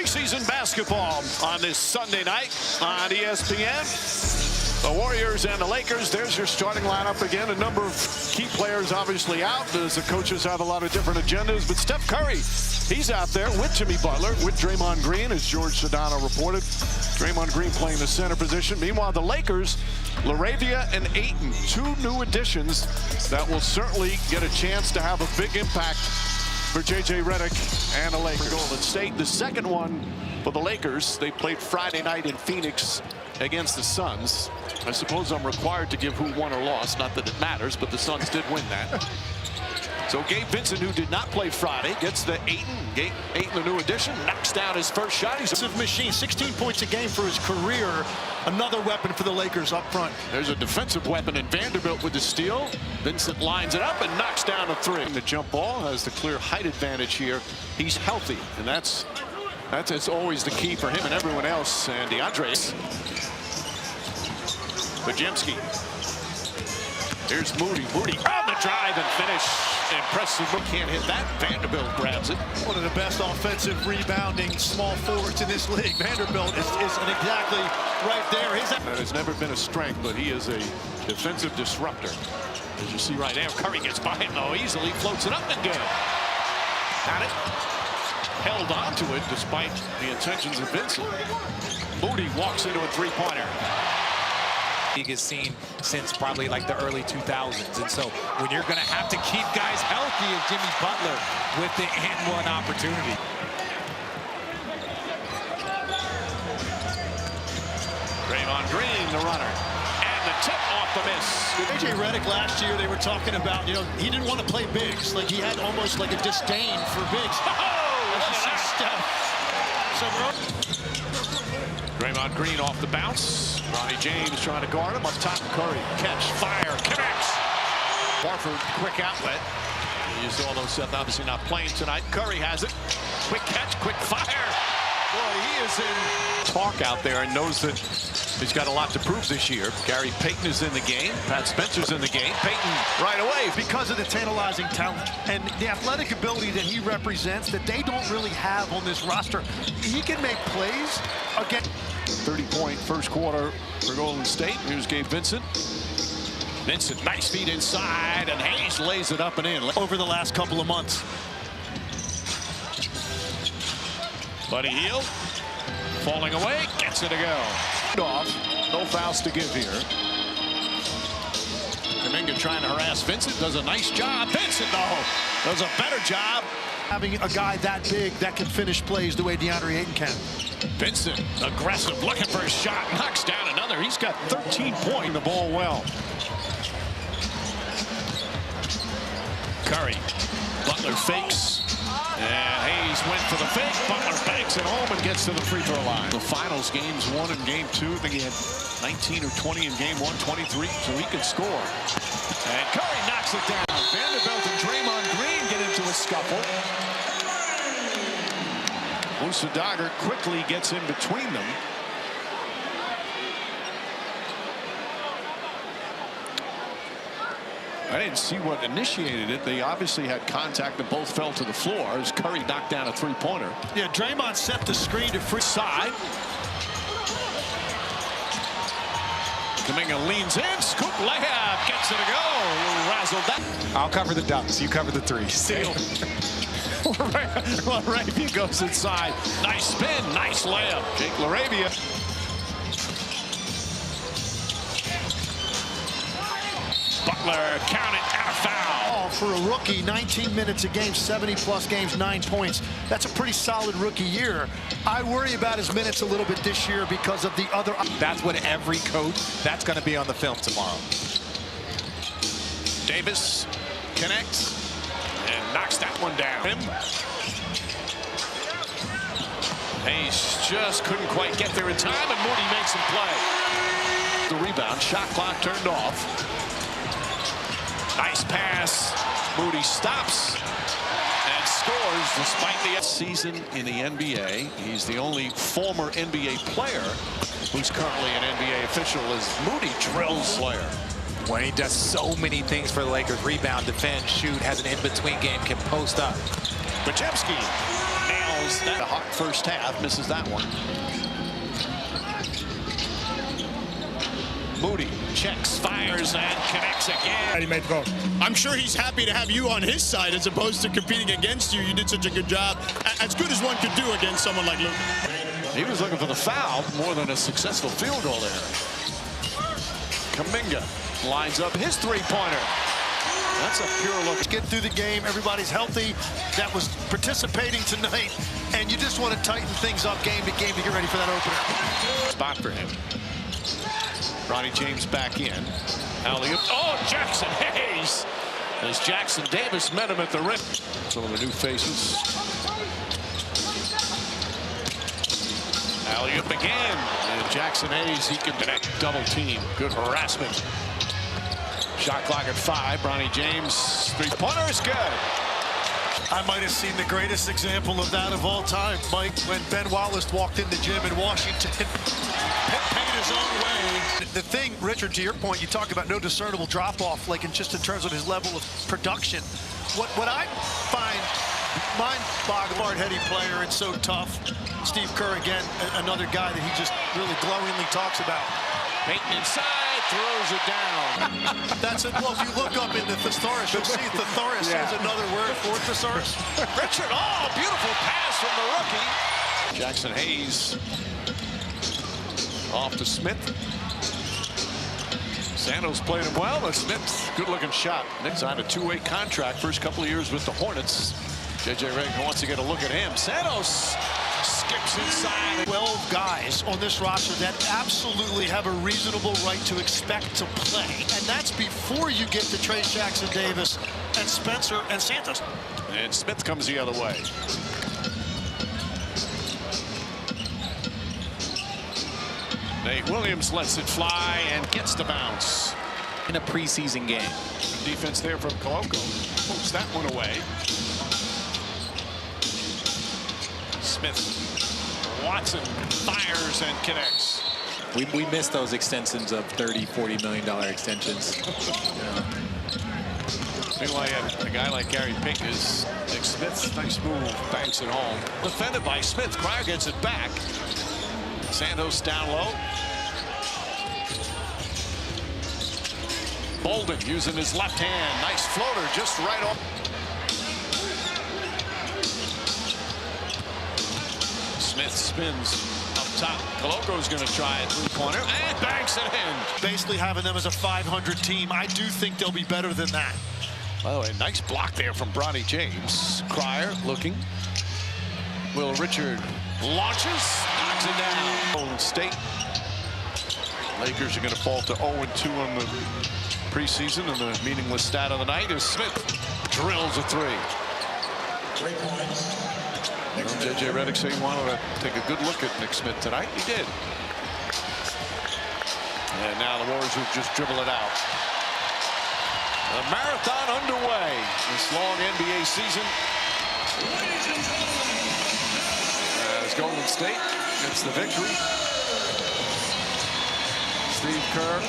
preseason basketball on this Sunday night on ESPN. The Warriors and the Lakers, there's your starting lineup again. A number of key players obviously out as the coaches have a lot of different agendas. But Steph Curry, he's out there with Jimmy Butler, with Draymond Green, as George Sedano reported. Draymond Green playing the center position. Meanwhile, the Lakers, LaRavia and Ayton, two new additions that will certainly get a chance to have a big impact for J.J. Redick and the Lakers. Golden State, the second one for the Lakers. They played Friday night in Phoenix against the Suns. I suppose I'm required to give who won or lost, not that it matters, but the Suns did win that. So Gabe Vincent, who did not play Friday, gets the Ayton, the new addition, knocks down his first shot. He's a machine, 16 points a game for his career. Another weapon for the Lakers up front. There's a defensive weapon in Vanderbilt with the steal. Vincent lines it up and knocks down a three. The jump ball has the clear height advantage here. He's healthy, and that's always the key for him and everyone else. And DeAndre. Bajemski. Here's Moody. Moody on the drive and finish. Impressive. Can't hit that. Vanderbilt grabs it. One of the best offensive rebounding small forwards in this league. Vanderbilt is exactly right there. That has never been a strength, but he is a defensive disruptor. As you see right there, Curry gets by him though easily, floats it up and good. Got it. Held on to it despite the intentions of Vincent. Moody walks into a three-pointer. League has seen since probably like the early 2000s, and so when you're going to have to keep guys healthy as Jimmy Butler with the and-one opportunity. Draymond Green, the runner, and the tip off the miss. J.J. Redick last year, they were talking about, he didn't want to play bigs. Like, he had almost like a disdain for bigs. Draymond Green off the bounce. Ronnie James trying to guard him up top. Curry, catch, fire, connects. Barford, quick outlet. You saw those Seth obviously not playing tonight. Curry has it. Quick catch, quick fire. Boy, he is in talk out there and knows that he's got a lot to prove this year. Gary Payton is in the game. Pat Spencer's in the game. Payton right away. Because of the tantalizing talent and the athletic ability that he represents that they don't really have on this roster. He can make plays again. 30-point first quarter for Golden State. Here's Gabe Vincent. Vincent, nice feed inside, and Hayes lays it up and in. Over the last couple of months. Buddy Hield, falling away, gets it to go. Off, no fouls to give here. Kuminga trying to harass Vincent, does a nice job. Vincent, though, does a better job. Having a guy that big that can finish plays the way DeAndre Ayton can. Vincent, aggressive, looking for a shot, knocks down another. He's got 13 points. The ball well. Curry, Butler fakes, and Hayes went for the fake. Butler banks it home and gets to the free throw line. The finals, games 1 and game 2. I think he had 19 or 20 in game 1, 23, so he can score. And Curry knocks it down. Vanderbilt and Draymond Green get into a scuffle. Musa Dagger quickly gets in between them. I didn't see what initiated it. They obviously had contact and both fell to the floor as Curry knocked down a three-pointer. Yeah, Draymond set the screen to free side. Kuminga leans in, scoop layup, gets it to go. Razzled that. I'll cover the dunks. You cover the threes. Steal. LaRavia goes inside. Nice spin, nice layup. Jake LaRavia. Butler count it and a foul. For a rookie, 19 minutes a game, 70-plus games, 9 points. That's a pretty solid rookie year. I worry about his minutes a little bit this year because of the other. That's what every coach, that's going to be on the film tomorrow. Davis connects and knocks that one down. Hayes just couldn't quite get there in time, and Moody makes him play. The rebound, shot clock turned off. Nice pass. Moody stops and scores despite the season in the NBA. He's the only former NBA player who's currently an NBA official as Moody drills player. When he does so many things for the Lakers, rebound, defend, shoot, has an in-between game, can post up. Bajemski nails nails that. A hot first half, misses that one. Moody checks, fires, and connects again. He made the goal. I'm sure he's happy to have you on his side as opposed to competing against you. You did such a good job, as good as one could do against someone like Luke. He was looking for the foul more than a successful field goal there. Kuminga lines up his three-pointer. That's a pure look. Get through the game. Everybody's healthy that was participating tonight, and you just want to tighten things up game to game to get ready for that opener. Spot for him. Bronny James back in. Alley-oop. Oh, Jackson Hayes! As Jackson Davis met him at the rim. Some of the new faces. Alley-oop again. And Jackson Hayes, he can connect. Double team. Good harassment. Shot clock at 5. Bronny James, three-pointer is good. I might have seen the greatest example of that of all time, Mike, when Ben Wallace walked in the gym in Washington. Paid his own way. The thing, Richard, to your point, you talk about no discernible drop-off, like in terms of his level of production. What I find mind-boggling, hard-headed player and so tough. Steve Kerr, again, another guy that he just really glowingly talks about. Payton inside, throws it down. That's it. Well, if you look up in the thesaurus, you'll see thesaurus is another word for thesaurus. Richard, oh, beautiful pass from the rookie. Jackson Hayes off to Smith. Santos played him well, but Smith, good-looking shot. Nick signed a two-way contract, first couple of years with the Hornets. J.J. Redick wants to get a look at him. Santos skips inside. 12 guys on this roster that absolutely have a reasonable right to expect to play, and that's before you get to Trace Jackson Davis and Spencer and Santos. And Smith comes the other way. Nate Williams lets it fly and gets the bounce. In a preseason game. Defense there from Koloko. Moves that one away. Smith. Watson fires and connects. We missed those extensions of $30, $40 million extensions. Meanwhile, you have a guy like Gary Payton is Nick Smith. Nice move, banks it home. Defended by Smith. Cryer gets it back. Santos down low. Bolden using his left hand. Nice floater just right off. Smith spins up top. Koloko's going to try it three-pointer and banks it in. Basically having them as a 500 team, I do think they'll be better than that. By the way, nice block there from Bronny James. Cryer looking. Will Richard launches, knocks it down. Golden State. Lakers are going to fall to 0-2 on the preseason, and the meaningless stat of the night is Smith drills a three. J.J. Redick said he wanted to take a good look at Nick Smith tonight. He did. And now the Warriors will just dribble it out. The marathon underway. This long NBA season. As Golden State gets the victory. Steve Kerr